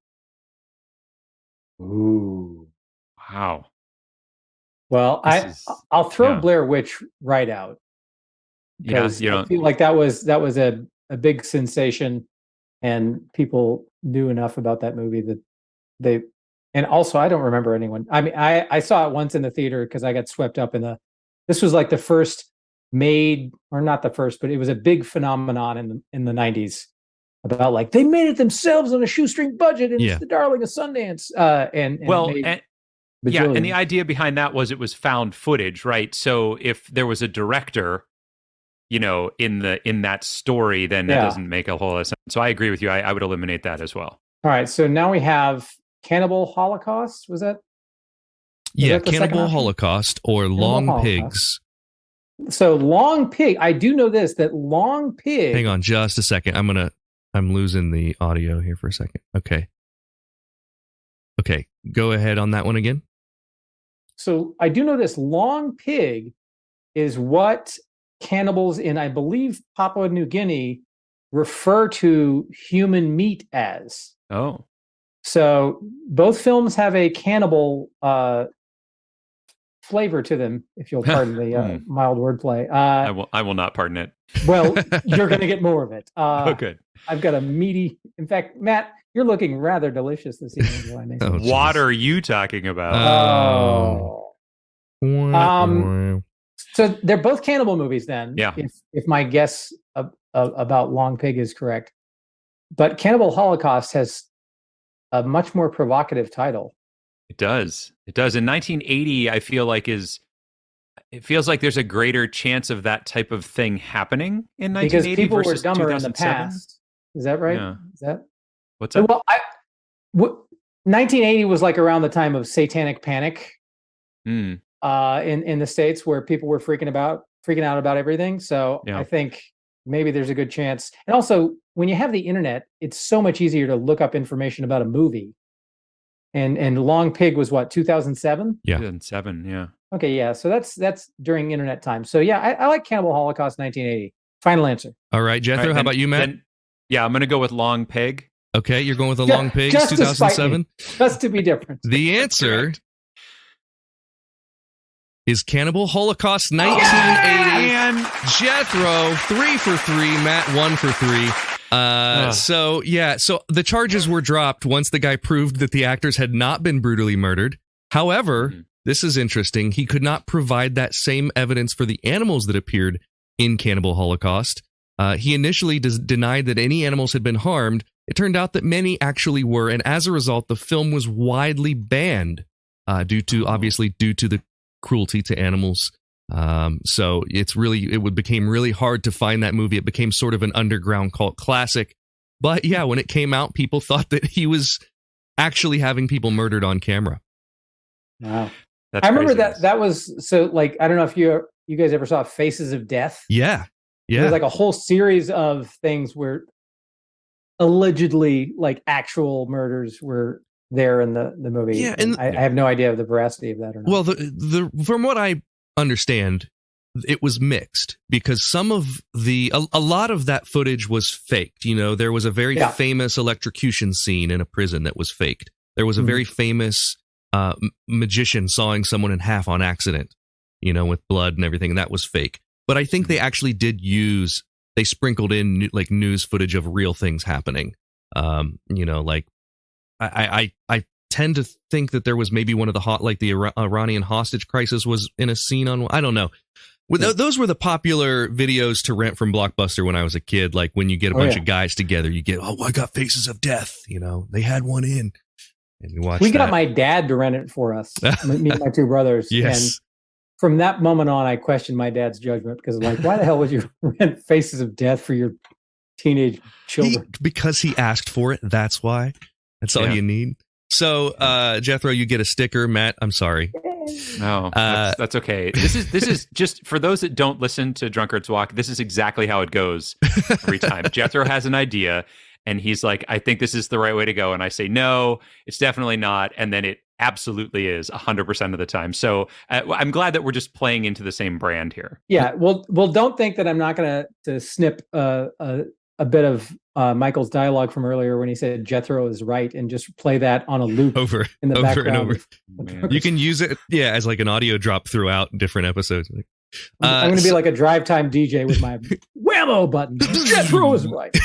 H: Ooh.
G: Wow.
H: Well, I'll throw Blair Witch right out. Because I feel like that was a big sensation, and people knew enough about that movie that they. And also, I don't remember anyone. I mean, I saw it once in the theater because I got swept up in this was like the first made, or not the first, but it was a big phenomenon in the 90s about like they made it themselves on a shoestring budget, and it's the darling of Sundance. And
G: the idea behind that was it was found footage, right? So if there was a director, in that story, then it doesn't make a whole lot of sense. So I agree with you. I would eliminate that as well.
H: All right. So now we have Cannibal Holocaust. Was that?
A: Cannibal Holocaust or Long Pigs.
H: So Long Pig. I do know that Long Pig.
A: Hang on just a second. I'm losing the audio here for a second. Okay. Go ahead on that one again.
H: So I do know this. Long Pig is what cannibals in, I believe, Papua New Guinea refer to human meat as.
G: Oh.
H: So both films have a cannibal flavor to them, if you'll pardon the mild wordplay.
G: I will not pardon it.
H: Well, you're going to get more of it.
G: Good.
H: I've got a meaty. In fact, Matt, you're looking rather delicious this evening.
G: What are you talking about?
H: So they're both cannibal movies then.
G: Yeah.
H: If my guess about Long Pig is correct, but Cannibal Holocaust has a much more provocative title.
G: It does. In 1980, I feel like it feels like there's a greater chance of that type of thing happening in 1980
H: because people were
G: versus
H: dumber
G: 2007.
H: in the past. Is that right?
G: Yeah.
H: Is that?
G: What's that?
H: Well, 1980 was like around the time of Satanic Panic in the States, where people were freaking out about everything. So I think maybe there's a good chance. And also, when you have the internet, it's so much easier to look up information about a movie. And Long Pig was what, 2007?
A: Yeah.
G: 2007, yeah.
H: Okay, yeah. So that's during internet time. So yeah, I like Cannibal Holocaust 1980. Final answer.
A: All right, Jethro, how about you, Matt?
G: I'm going to go with Long Pig.
A: Okay, you're going with the Long Pigs, 2007?
H: Just to be different.
A: The answer is Cannibal Holocaust 1980. And Jethro, 3 for 3. Matt, 1 for 3. So the charges were dropped once the guy proved that the actors had not been brutally murdered. However, this is interesting. He could not provide that same evidence for the animals that appeared in Cannibal Holocaust. He initially denied that any animals had been harmed. It turned out that many actually were, and as a result, the film was widely banned due to the cruelty to animals. So it became really hard to find that movie. It became sort of an underground cult classic. But yeah, when it came out, people thought that he was actually having people murdered on camera.
H: Wow. I remember that was so, like, I don't know if you guys ever saw Faces of Death.
A: Yeah.
H: There's like a whole series of things where allegedly like actual murders were there in the movie. Yeah, and I have no idea of the veracity of that or not.
A: Well, from what I understand, it was mixed because a lot of that footage was faked. You know, there was a very famous electrocution scene in a prison that was faked. There was a very famous magician sawing someone in half on accident, you know, with blood and everything, and that was fake. But I think they actually they sprinkled in like news footage of real things happening. You know, like I tend to think that there was maybe one of the Iranian hostage crisis was in a scene on, I don't know. Those were the popular videos to rent from Blockbuster when I was a kid. Like when you get a bunch of guys together, you get, I got Faces of Death. You know, they had one in. And you watch.
H: We got my dad to rent it for us. Me and my two brothers.
A: Yes.
H: And from that moment on, I questioned my dad's judgment because I'm like, why the hell would you rent Faces of Death for your teenage children?
A: Because he asked for it. That's why. That's all you need. So, Jethro, you get a sticker. Matt, I'm sorry.
G: No, that's okay. This is just for those that don't listen to Drunkard's Walk. This is exactly how it goes every time. Jethro has an idea, and he's like, "I think this is the right way to go," and I say, "No, it's definitely not," and then it absolutely is 100% of the time. So I'm glad that we're just playing into the same brand here.
H: Yeah. Well, don't think that I'm not going to snip a bit of Michael's dialogue from earlier when he said Jethro is right and just play that on a loop in the background.
A: And over. You can use it, as like an audio drop throughout different episodes.
H: I'm going to be like a drive time DJ with my whammo button. Jethro is right.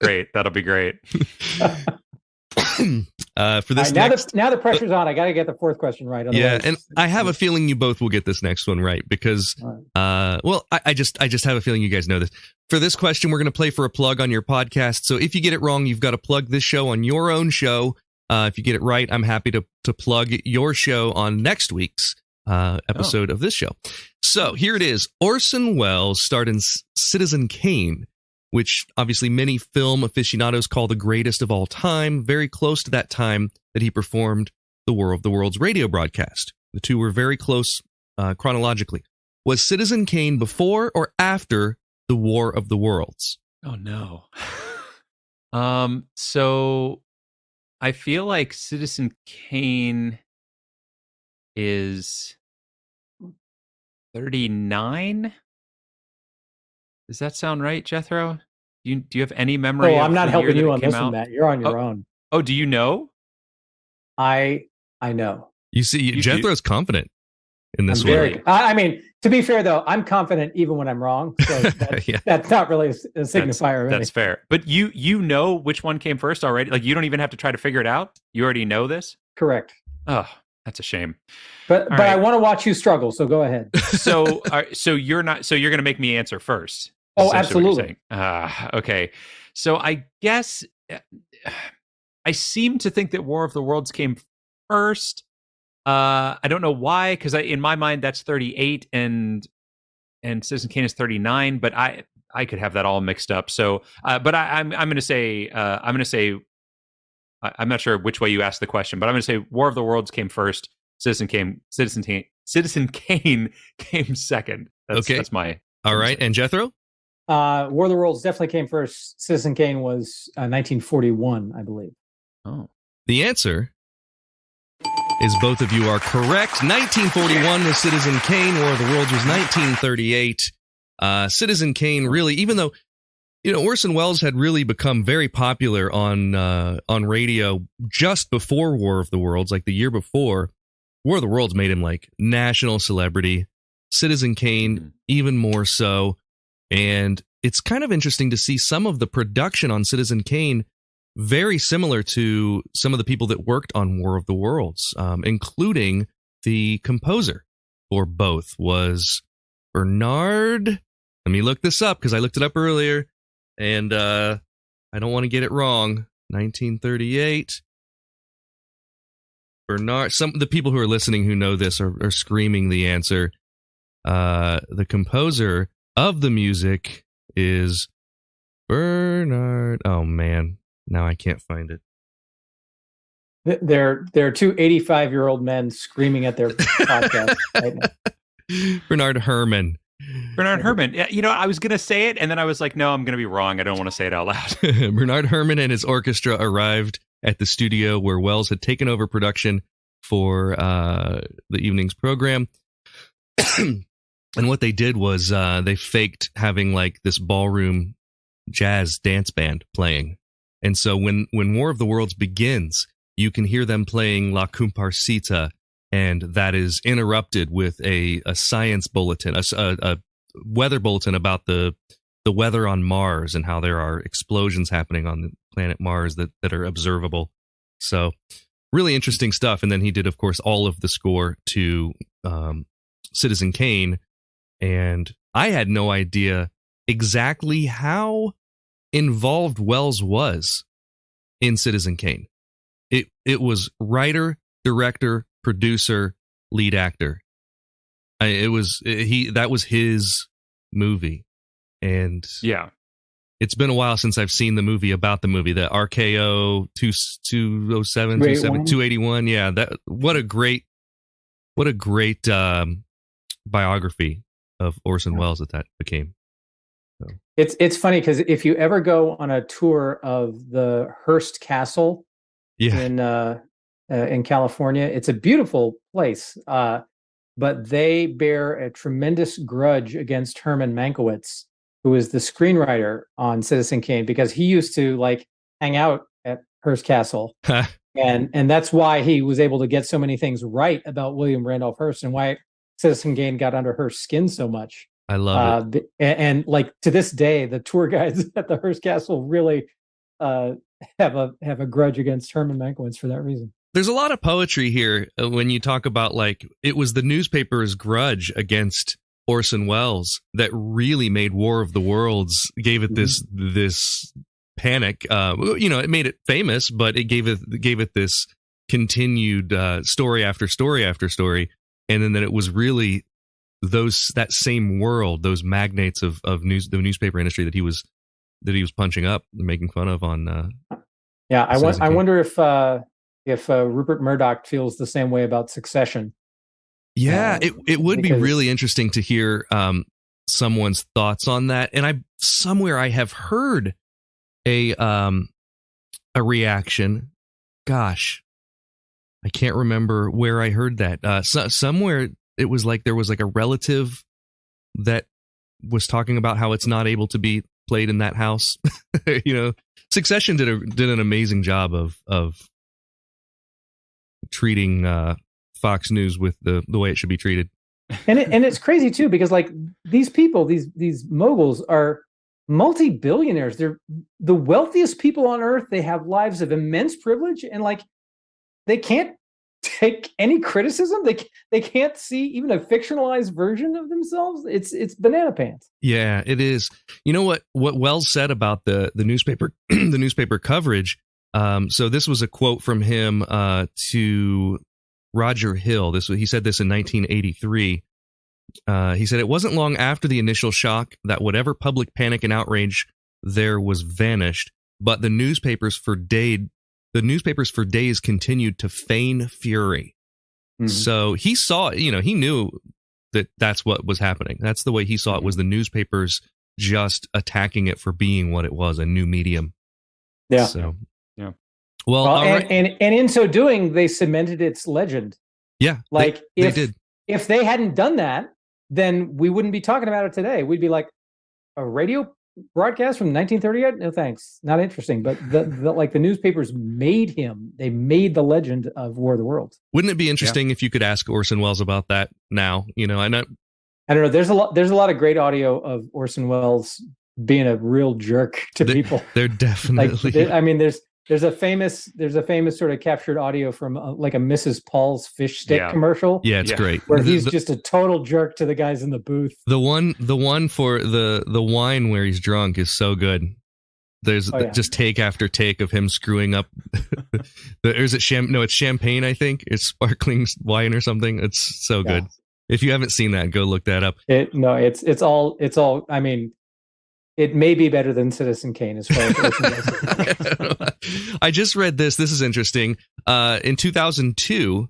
G: Great. That'll be great.
A: For this
H: now the pressure's on. I got to get the fourth question right.
A: And I have a feeling you both will get this next one right because, I just have a feeling you guys know this. For this question, we're going to play for a plug on your podcast. So if you get it wrong, you've got to plug this show on your own show. If you get it right, I'm happy to plug your show on next week's episode of this show. So here it is. Orson Welles starred in Citizen Kane, which obviously many film aficionados call the greatest of all time, very close to that time that he performed the War of the Worlds radio broadcast. The two were very close chronologically. Was Citizen Kane before or after the War of the Worlds?
G: Oh, no. So I feel like Citizen Kane is 39? Does that sound right, Jethro? Do you have any memory?
H: Oh, I'm not helping you on this one, Matt. You're on your own.
G: Oh, do you know?
H: I know.
A: You see, Jethro's confident in this one.
H: I mean, to be fair, though, I'm confident even when I'm wrong. So that's not really a signifier.
G: That's fair. But you know which one came first already? Like, you don't even have to try to figure it out? You already know this?
H: Correct.
G: Oh, that's a shame.
H: But right. I want to watch you struggle, so go ahead.
G: So you're going to make me answer first.
H: Oh, absolutely.
G: Okay. So I guess I seem to think that War of the Worlds came first. I don't know why, because in my mind that's 38 and Citizen Kane is 39, but I could have that all mixed up. So, but I'm going to say I'm not sure which way you asked the question, but I'm going to say War of the Worlds came first. Citizen Kane came second. That's my.
A: All right, and Jethro?
H: War of the Worlds definitely came first. Citizen Kane was 1941, I believe.
G: Oh.
A: The answer is both of you are correct. 1941 was Citizen Kane. War of the Worlds was 1938. Citizen Kane really, even though Orson Welles had really become very popular on radio just before War of the Worlds, like the year before. War of the Worlds made him like national celebrity. Citizen Kane even more so. And it's kind of interesting to see some of the production on Citizen Kane very similar to some of the people that worked on War of the Worlds, including the composer for both was Bernard Let me look this up because I looked it up earlier, and I don't want to get it wrong. 1938. Bernard. Some of the people who are listening who know this are screaming the answer. The composer of the music is Bernard. Oh man, now I can't find it.
H: There are two 85-year-old men screaming at their podcast right now.
A: Bernard Herrmann.
G: Bernard Herrmann. Yeah, you know, I was going to say it, and then I was like, no, I'm going to be wrong. I don't want to say it out loud.
A: Bernard Herrmann and his orchestra arrived at the studio where Welles had taken over production for the evening's program. And what they did was they faked having like this ballroom jazz dance band playing. And so when War of the Worlds begins, you can hear them playing La Comparsita, and that is interrupted with a science bulletin, a weather bulletin about the weather on Mars and how there are explosions happening on the planet Mars that are observable. So really interesting stuff. And then he did, of course, all of the score to Citizen Kane. And I had no idea exactly how involved Welles was in Citizen Kane. It was writer, director, producer, lead actor. That was his movie. And
G: yeah,
A: it's been a while since I've seen the movie about the movie, the RKO 207, 281. Yeah, what a great biography of Orson Welles that became. So.
H: It's funny because if you ever go on a tour of the Hearst Castle in California, it's a beautiful place, but they bear a tremendous grudge against Herman Mankiewicz, who is the screenwriter on Citizen Kane, because he used to like hang out at Hearst Castle, and that's why he was able to get so many things right about William Randolph Hearst and why Citizen Kane got under Hearst's skin so much.
A: I love
H: it. And like to this day, the tour guides at the Hearst Castle really have a grudge against Herman Mankiewicz for that reason.
A: There's a lot of poetry here when you talk about like it was the newspaper's grudge against Orson Welles that really made War of the Worlds, gave it this panic. It made it famous, but it gave it this continued story after story after story, and then it was really that same world, those magnates of the newspaper industry that he was punching up and making fun of on.
H: I wonder if Rupert Murdoch feels the same way about Succession.
A: Yeah, it would be really interesting to hear someone's thoughts on that. And I have heard a reaction. Gosh, I can't remember where I heard that. Somewhere it was like there was like a relative that was talking about how it's not able to be played in that house. Succession did an amazing job of treating Fox News with the way it should be treated.
H: And it's crazy too, because like these people, these moguls are multi-billionaires. They're the wealthiest people on earth. They have lives of immense privilege, and like they can't take any criticism. They can't see even a fictionalized version of themselves. It's banana pants.
A: Yeah, it is. You know what Welles said about the newspaper the newspaper coverage. So this was a quote from him to Roger Hill. He said this in 1983. He said, "It wasn't long after the initial shock that whatever public panic and outrage there was vanished, but the newspapers for days continued to feign fury." Mm-hmm. So he saw, he knew that's what was happening. That's the way he saw it, was the newspapers just attacking it for being what it was, a new medium.
H: Yeah.
A: So,
G: yeah.
A: Well,
H: and in so doing, they cemented its legend.
A: Yeah.
H: Like
A: they did.
H: If they hadn't done that, then we wouldn't be talking about it today. We'd be like, a radio broadcast from 1938? No thanks. Not interesting. But the newspapers made him. They made the legend of War of the Worlds.
A: Wouldn't it be interesting if you could ask Orson Welles about that now? I know.
H: I don't know. There's a lot of great audio of Orson Welles being a real jerk to people.
A: They're definitely.
H: There's a famous sort of captured audio from like a Mrs. Paul's fish stick commercial.
A: Yeah, it's great.
H: Where he's just a total jerk to the guys in the booth.
A: The one for the wine where he's drunk is so good. There's just take after take of him screwing up. It's champagne, I think. It's sparkling wine or something. It's so good. If you haven't seen that, go look that up.
H: It's all. I mean, it may be better than Citizen Kane as far as
A: I just read this. This is interesting. In 2002,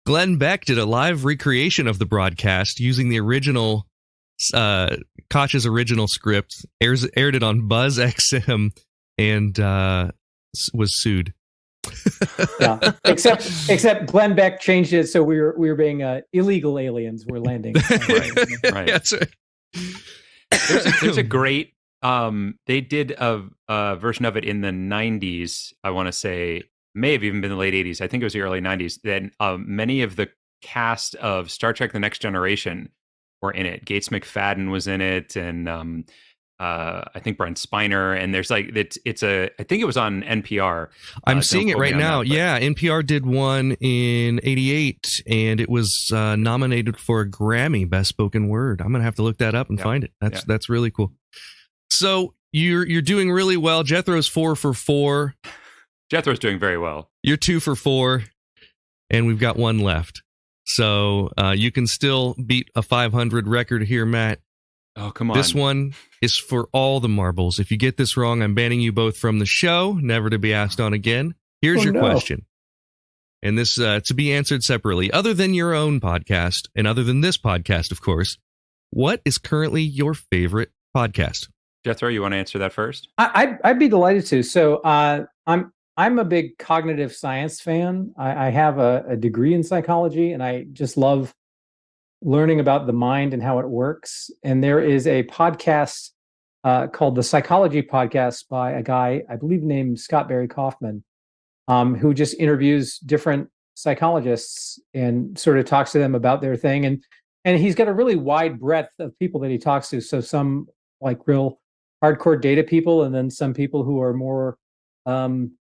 A: Glenn Beck did a live recreation of the broadcast using the original, Koch's original script, aired it on Buzz XM, and was sued.
H: Except Glenn Beck changed it so we were being illegal aliens were landing.
G: Right. That's right. There's a great they did a version of it in the 90s. I want to say may have even been the late 80s. I think it was the early 90s. Then many of the cast of Star Trek: The Next Generation were in it. Gates McFadden was in it, and I think Brent Spiner. And there's I think it was on NPR.
A: I'm seeing it right now. Yeah, NPR did one in '88, and it was nominated for a Grammy Best Spoken Word. I'm gonna have to look that up and find it. That's really cool. So you're doing really well. Jethro's 4 for 4.
G: Jethro's doing very well.
A: You're 2 for 4, and we've got 1 left. So you can still beat a 500 record here, Matt.
G: Oh, come on.
A: This one is for all the marbles. If you get this wrong, I'm banning you both from the show, never to be asked on again. Here's your question. And this to be answered separately. Other than your own podcast, and other than this podcast, of course, what is currently your favorite podcast?
G: Jethro, you want to answer that first?
H: I'd be delighted to. So I'm a big cognitive science fan. I have a degree in psychology, and I just love learning about the mind and how it works. And there is a podcast called the Psychology Podcast by a guy, I believe named Scott Barry Kaufman, who just interviews different psychologists and sort of talks to them about their thing. And he's got a really wide breadth of people that he talks to. So some like real hardcore data people, and then some people who are more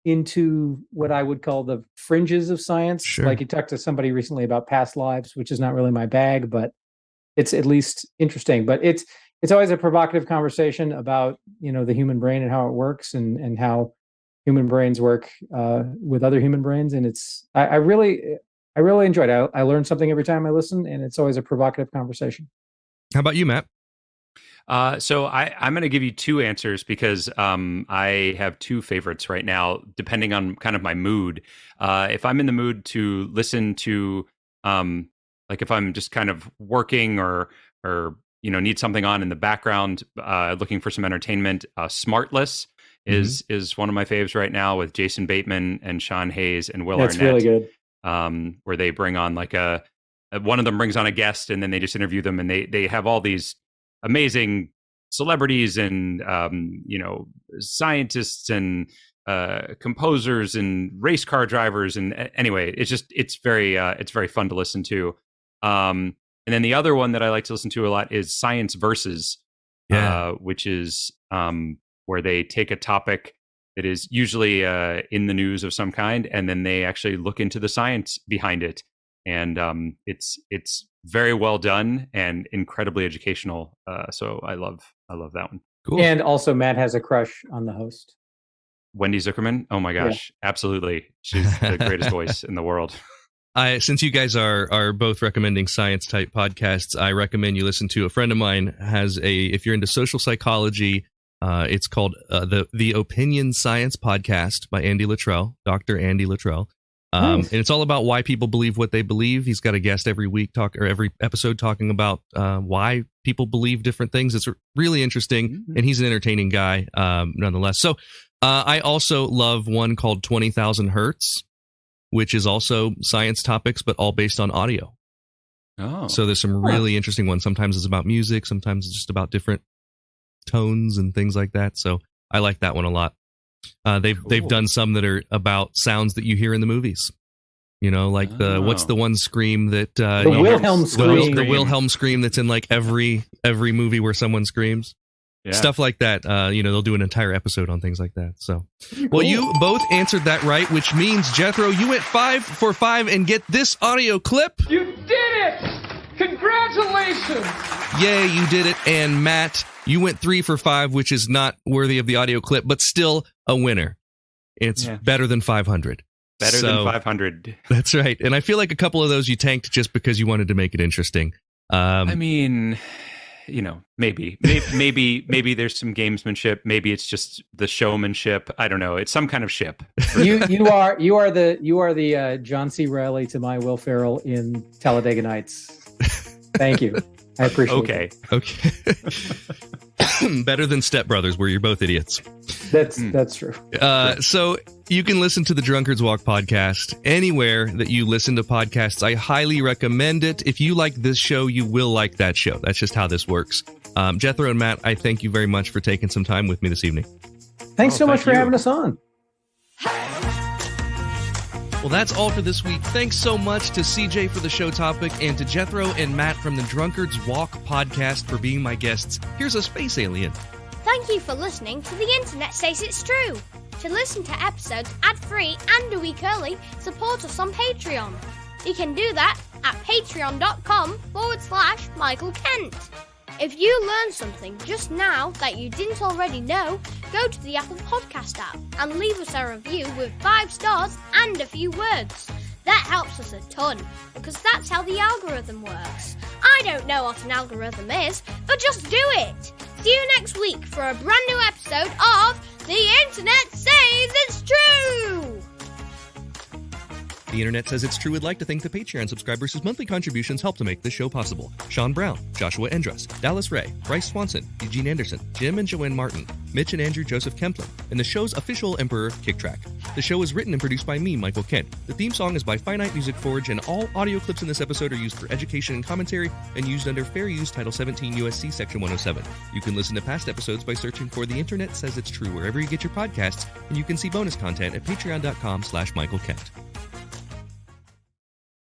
H: into what I would call the fringes of science.
A: Sure.
H: Like he talked to somebody recently about past lives, which is not really my bag, but it's at least interesting. But it's always a provocative conversation about, the human brain and how it works and how human brains work with other human brains. And I really enjoyed it. I learn something every time I listen, and it's always a provocative conversation.
A: How about you, Matt?
G: So I'm going to give you 2 answers because I have 2 favorites right now, depending on kind of my mood. If I'm in the mood to listen to, like if I'm just kind of working or need something on in the background, looking for some entertainment, Smartless is one of my faves right now with Jason Bateman and Sean Hayes and Will Arnett.
H: That's really good.
G: Where they bring on one of them brings on a guest, and then they just interview them, and they have all these amazing celebrities and scientists and composers and race car drivers, and anyway, it's very fun to listen to. And then the other one that I like to listen to a lot is Science Versus, which is where they take a topic that is usually in the news of some kind, and then they actually look into the science behind it. And it's very well done and incredibly educational. So I love that one.
A: Cool.
H: And also, Matt has a crush on the host,
G: Wendy Zuckerman. Oh my gosh, absolutely! She's the greatest voice in the world.
A: Since you guys are both recommending science type podcasts, I recommend you listen to a friend of mine has if you're into social psychology, it's called the Opinion Science Podcast by Andy Luttrell, Dr. Andy Luttrell.
H: Nice.
A: And it's all about why people believe what they believe. He's got a guest every week every episode talking about why people believe different things. It's really interesting, and he's an entertaining guy nonetheless. So I also love one called 20,000 Hertz, which is also science topics, but all based on audio.
G: Oh,
A: so there's some really interesting ones. Sometimes it's about music. Sometimes it's just about different tones and things like that. So I like that one a lot. They've done some that are about sounds that you hear in the movies. Like what's the one scream that
H: the Wilhelm scream.
A: The Wilhelm scream that's in like every movie where someone screams. Stuff like that. They'll do an entire episode on things like that. So, well, you both answered that right, which means, Jethro, you went 5 for 5 and get this audio clip.
I: You did it! Congratulations!
A: Yay, you did it. And Matt, you went 3 for 5, which is not worthy of the audio clip, but still a winner. It's better than 500.
G: Better than 500.
A: That's right. And I feel like a couple of those you tanked just because you wanted to make it interesting.
G: I mean, maybe there's some gamesmanship. Maybe it's just the showmanship. I don't know. It's some kind of ship.
H: You are the John C. Reilly to my Will Ferrell in Talladega Nights. Thank you. I appreciate it.
A: Okay. Better than Step Brothers, where you're both idiots.
H: That's true.
A: So you can listen to the Drunkard's Walk podcast anywhere that you listen to podcasts. I highly recommend it. If you like this show, you will like that show. That's just how this works. Jethro and Matt, I thank you very much for taking some time with me this evening.
H: Thanks so much for having us on.
A: Well, that's all for this week. Thanks so much to CJ for the show topic and to Jethro and Matt from the Drunkard's Walk podcast for being my guests. Here's a space alien.
J: Thank you for listening to The Internet Says It's True. To listen to episodes ad-free and a week early, support us on Patreon. You can do that at patreon.com/Michael Kent. If you learned something just now that you didn't already know, go to the Apple Podcast app and leave us a review with 5 stars and a few words. That helps us a ton, because that's how the algorithm works. I don't know what an algorithm is, but just do it! See you next week for a brand new episode of The Internet Says It's True!
A: The Internet Says It's True would like to thank the Patreon subscribers whose monthly contributions help to make this show possible. Sean Brown, Joshua Endress, Dallas Ray, Bryce Swanson, Eugene Anderson, Jim and Joanne Martin, Mitch and Andrew Joseph Kemplin, and the show's official emperor, Kick Track. The show is written and produced by me, Michael Kent. The theme song is by Finite Music Forge, and all audio clips in this episode are used for education and commentary and used under Fair Use Title 17 U.S.C. Section 107. You can listen to past episodes by searching for The Internet Says It's True wherever you get your podcasts, and you can see bonus content at patreon.com/Michael Kent.